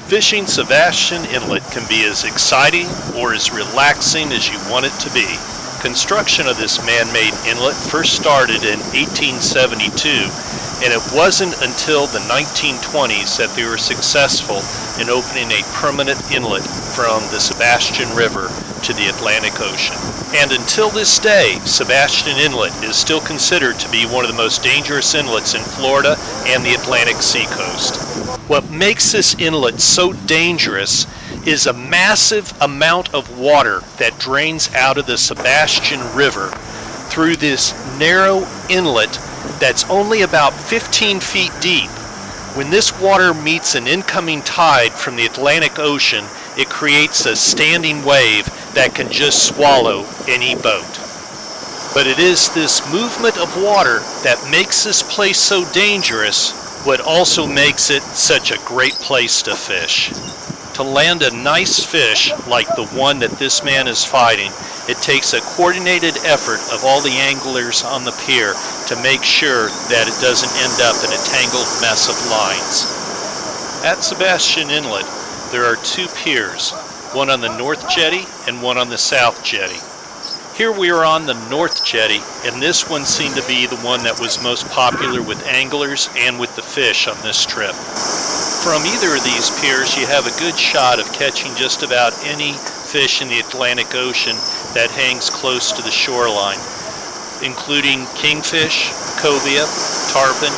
Fishing Sebastian Inlet can be as exciting or as relaxing as you want it to be. Construction of this man-made inlet first started in 1872, and it wasn't until the 1920s that they were successful in opening a permanent inlet from the Sebastian River to the Atlantic Ocean. And until this day, Sebastian Inlet is still considered to be one of the most dangerous inlets in Florida and the Atlantic seacoast. What makes this inlet so dangerous is a massive amount of water that drains out of the Sebastian River through this narrow inlet that's only about 15 feet deep. When this water meets an incoming tide from the Atlantic Ocean, it creates a standing wave that can just swallow any boat. But it is this movement of water that makes this place so dangerous, what also makes it such a great place to fish. To land a nice fish like the one that this man is fighting, it takes a coordinated effort of all the anglers on the pier to make sure that it doesn't end up in a tangled mess of lines. At Sebastian Inlet, there are two piers, one on the North Jetty and one on the South Jetty. Here we are on the North Jetty, and this one seemed to be the one that was most popular with anglers and with the fish on this trip. From either of these piers, you have a good shot of catching just about any fish in the Atlantic Ocean that hangs close to the shoreline, including kingfish, cobia, tarpon.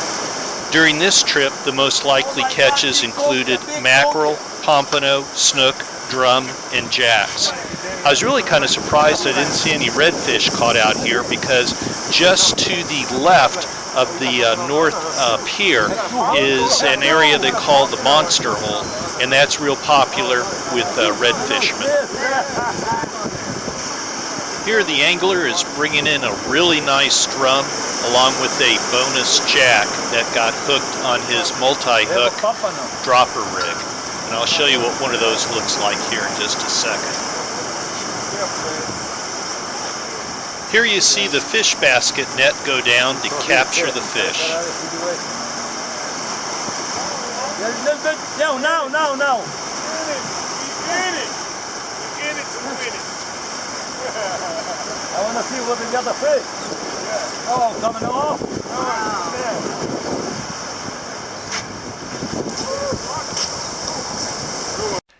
During this trip, the most likely catches included mackerel, pompano, snook, drum, and jacks. I was really kind of surprised I didn't see any redfish caught out here, because just to the left of the North Pier is an area they call the Monster Hole, and that's real popular with red fishermen. Here the angler is bringing in a really nice drum along with a bonus jack that got hooked on his multi-hook dropper rig. And I'll show you what one of those looks like here in just a second. Here you see the fish basket net go down to capture the fish. No. I want to see what we got the fish. Oh, coming off.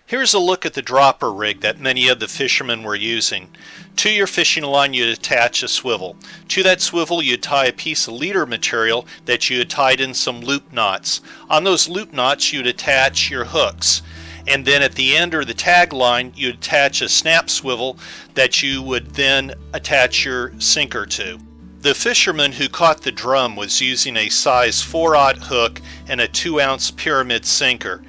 Here's a look at the dropper rig that many of the fishermen were using. To your fishing line you'd attach a swivel. To that swivel you'd tie a piece of leader material that you had tied in some loop knots. On those loop knots you'd attach your hooks. And then at the end or the tag line you'd attach a snap swivel that you would then attach your sinker to. The fisherman who caught the drum was using a size 4/0 hook and a 2-ounce pyramid sinker.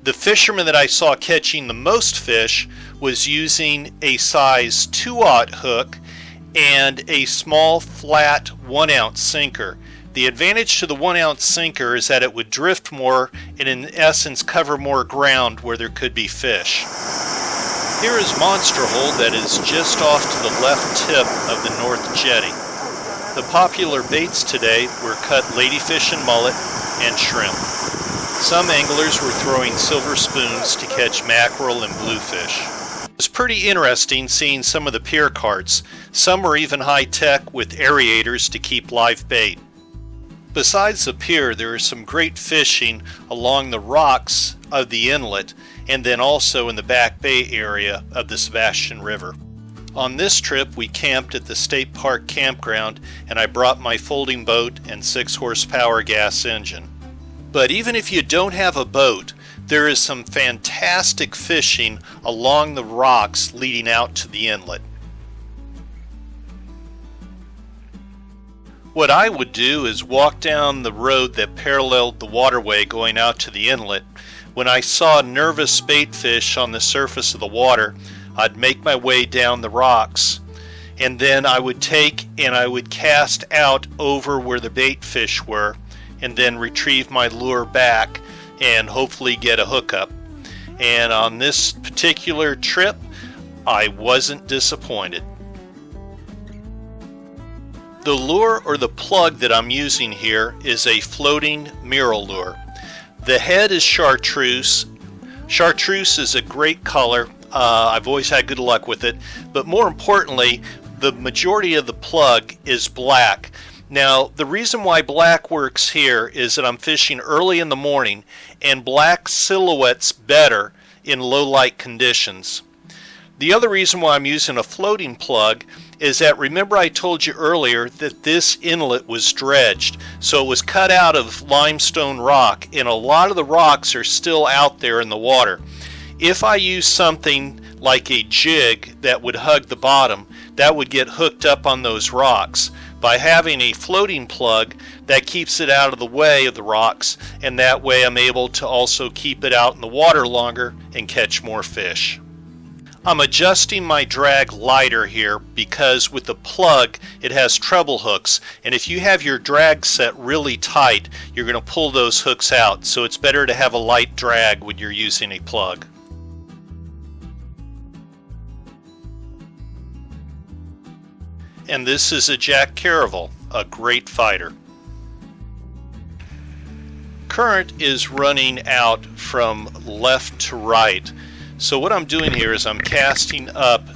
The fisherman that I saw catching the most fish was using a size 2/0 hook and a small flat 1-ounce sinker. The advantage to the 1-ounce sinker is that it would drift more and in essence cover more ground where there could be fish. Here is Monster Hole that is just off to the left tip of the North Jetty. The popular baits today were cut ladyfish and mullet and shrimp. Some anglers were throwing silver spoons to catch mackerel and bluefish. It was pretty interesting seeing some of the pier carts. Some were even high-tech with aerators to keep live bait. Besides the pier, there is some great fishing along the rocks of the inlet and then also in the back bay area of the Sebastian River. On this trip we camped at the State Park campground, and I brought my folding boat and 6-horsepower gas engine. But even if you don't have a boat, there is some fantastic fishing along the rocks leading out to the inlet. What I would do is walk down the road that paralleled the waterway going out to the inlet. When I saw nervous bait fish on the surface of the water, I'd make my way down the rocks, and then I would take and I would cast out over where the bait fish were, and then retrieve my lure back and hopefully get a hookup. And on this particular trip, I wasn't disappointed. The lure or the plug that I'm using here is a floating mirror lure. The head is chartreuse Chartreuse is a great color. I've always had good luck with it, but more importantly, the majority of the plug is black. Now, the reason why black works here is that I'm fishing early in the morning, and black silhouettes better in low light conditions. The other reason why I'm using a floating plug is that, remember I told you earlier that this inlet was dredged, so it was cut out of limestone rock, and a lot of the rocks are still out there in the water. If I use something like a jig that would hug the bottom, that would get hooked up on those rocks. By having a floating plug, that keeps it out of the way of the rocks, and that way I'm able to also keep it out in the water longer and catch more fish. I'm adjusting my drag lighter here because with the plug it has treble hooks, and if you have your drag set really tight, you're going to pull those hooks out, so it's better to have a light drag when you're using a plug. And this is a Jack Caravel, a great fighter. Current is running out from left to right. So what I'm doing here is I'm casting up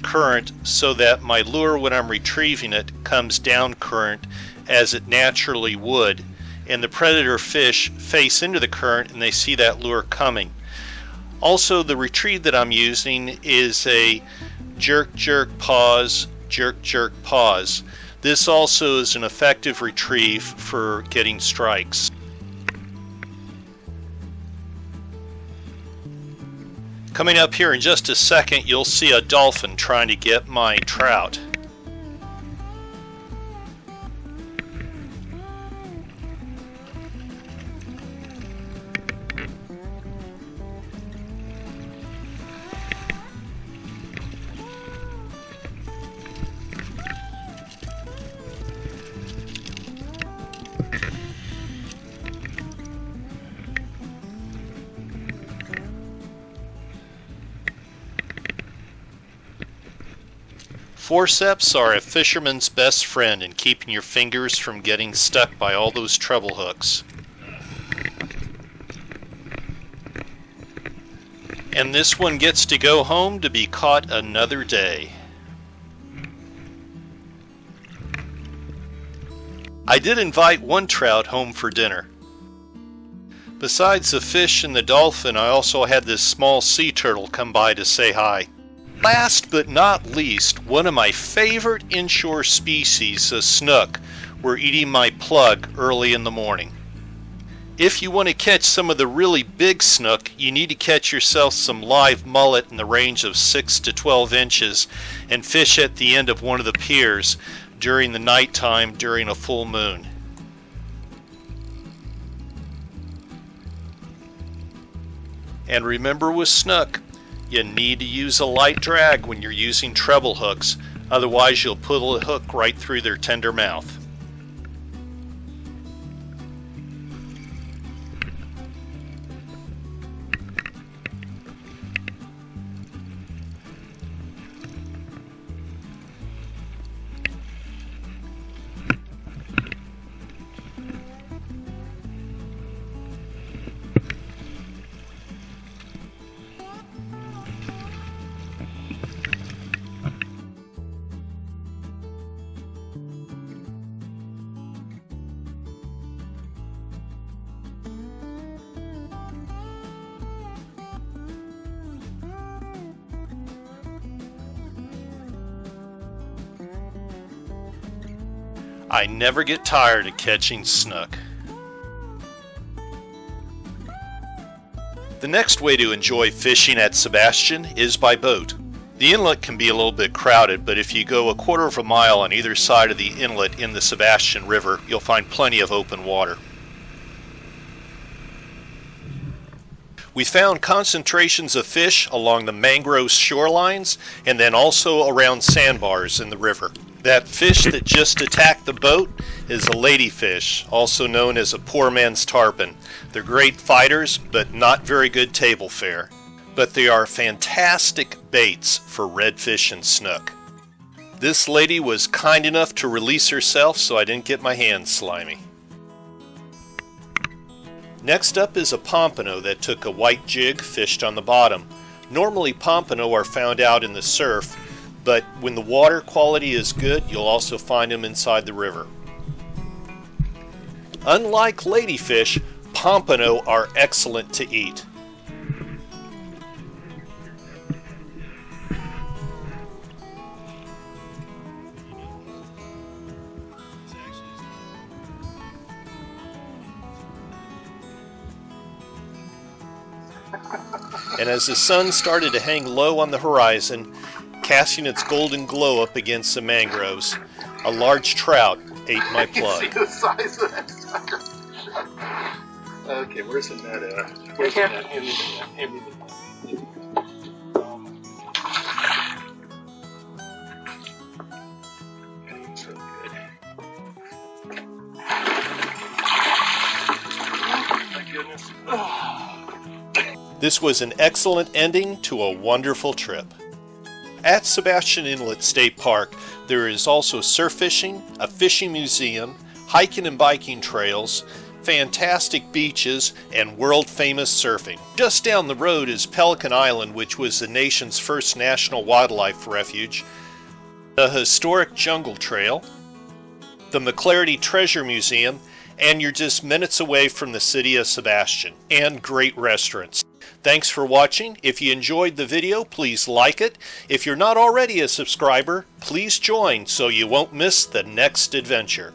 current so that my lure, when I'm retrieving it, comes down current as it naturally would. And the predator fish face into the current and they see that lure coming. Also, the retrieve that I'm using is a jerk, jerk, pause, jerk, jerk, pause. This also is an effective retrieve for getting strikes. Coming up here in just a second, you'll see a dolphin trying to get my trout. Forceps are a fisherman's best friend in keeping your fingers from getting stuck by all those treble hooks. And this one gets to go home to be caught another day. I did invite one trout home for dinner. Besides the fish and the dolphin, I also had this small sea turtle come by to say hi. Last but not least, one of my favorite inshore species, a snook, were eating my plug early in the morning. If you want to catch some of the really big snook, you need to catch yourself some live mullet in the range of 6 to 12 inches and fish at the end of one of the piers during the nighttime during a full moon. And remember with snook, you need to use a light drag when you're using treble hooks, otherwise you'll pull a hook right through their tender mouth. I never get tired of catching snook. The next way to enjoy fishing at Sebastian is by boat. The inlet can be a little bit crowded, but if you go a quarter of a mile on either side of the inlet in the Sebastian River, you'll find plenty of open water. We found concentrations of fish along the mangrove shorelines and then also around sandbars in the river. That fish that just attacked the boat is a ladyfish, also known as a poor man's tarpon. They're great fighters, but not very good table fare. But they are fantastic baits for redfish and snook. This lady was kind enough to release herself, so I didn't get my hands slimy. Next up is a pompano that took a white jig fished on the bottom. Normally pompano are found out in the surf, but when the water quality is good, you'll also find them inside the river. Unlike ladyfish, pompano are excellent to eat. And as the sun started to hang low on the horizon, casting its golden glow up against the mangroves, a large trout ate my plug. See the size of that sucker. Okay, where's the net at? Where's the net? Hand me the net. Hand me the net. Okay, so good. Oh my goodness. This was an excellent ending to a wonderful trip. At Sebastian Inlet State Park, there is also surf fishing, a fishing museum, hiking and biking trails, fantastic beaches, and world-famous surfing. Just down the road is Pelican Island, which was the nation's first national wildlife refuge, the historic Jungle Trail, the McClarty Treasure Museum, and you're just minutes away from the city of Sebastian, and great restaurants. Thanks for watching. If you enjoyed the video, please like it. If you're not already a subscriber, please join so you won't miss the next adventure.